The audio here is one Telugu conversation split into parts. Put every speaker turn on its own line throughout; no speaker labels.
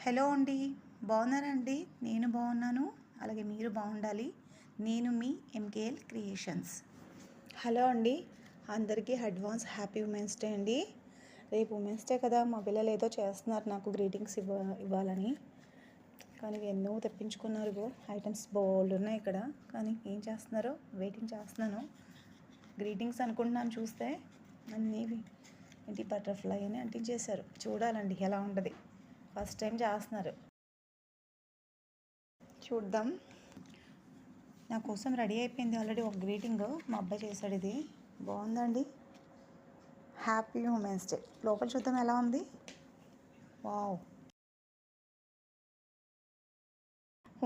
హలో అండి, బాగున్నారా అండి? నేను బాగున్నాను, అలాగే మీరు బాగుండాలి. నేను మీ ఎంకేఎల్ క్రియేషన్స్. హలో అండి, అందరికీ అడ్వాన్స్ హ్యాపీ ఉమెన్స్ డే అండి. రేపు ఉమెన్స్ డే కదా, మా పిల్లలు ఏదో చేస్తున్నారు నాకు గ్రీటింగ్స్ ఇవ్వాలని. కానీ ఎన్నో తెప్పించుకున్నారు, ఐటమ్స్ బోల్డ్ ఉన్నాయి ఇక్కడ. కానీ ఏం చేస్తున్నారో వెయిటింగ్ చేస్తున్నాను. గ్రీటింగ్స్ అనుకుంటున్నాను, చూస్తే అన్నీ ఏంటి బటర్ఫ్లై అని అంటించేశారు. చూడాలండి ఎలా ఉంటుంది. ఫస్ట్ టైం చేస్తున్నారు, చూద్దాం. నా కోసం రెడీ అయిపోయింది ఆల్రెడీ ఒక గ్రీటింగ్, మా అబ్బాయి చేశాడు. ఇది బాగుందండి, హ్యాపీ ఉమెన్స్ డే. లోపల చూద్దాం ఎలా ఉంది. Wow,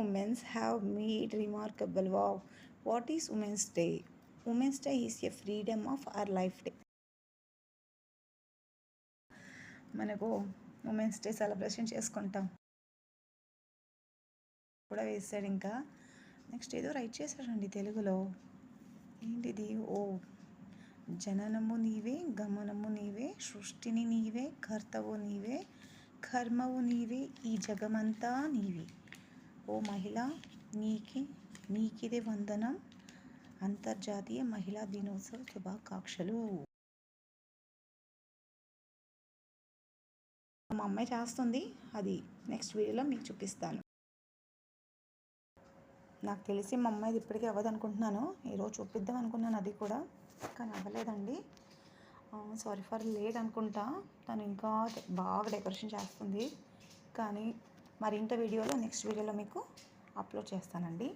women's have made remarkable. Wow, what is women's day? Women's day is a freedom of our life day. మనకు ఉమెన్స్ డే సెలబ్రేషన్ చేసుకుంటాం కూడా వేసాడు. ఇంకా నెక్స్ట్ ఏదో రైట్ చేశాడండి తెలుగులో. ఏంటిది? ఓ, జననము నీవే, గమనము నీవే, సృష్టిని నీవే, కర్తవు నీవే, కర్మవు నీవే, ఈ జగమంతా నీవే. ఓ మహిళ, నీకిదే వందనం. అంతర్జాతీయ మహిళా దినోత్సవ శుభాకాంక్షలు. మా అమ్మాయి చేస్తుంది, అది నెక్స్ట్ వీడియోలో మీకు చూపిస్తాను. నాకు తెలిసి మా అమ్మాయిది ఇప్పటికీ అవ్వదు అనుకుంటున్నాను. ఈరోజు చూపిద్దాం అనుకున్నాను, అది కూడా, కానీ అవ్వలేదండి. సారీ ఫర్ లేట్ అనుకుంటా. తను ఇంకా బాగా డెకరేషన్ చేస్తుంది. కానీ మరింత వీడియోలో నెక్స్ట్ వీడియోలో మీకు అప్లోడ్ చేస్తానండి.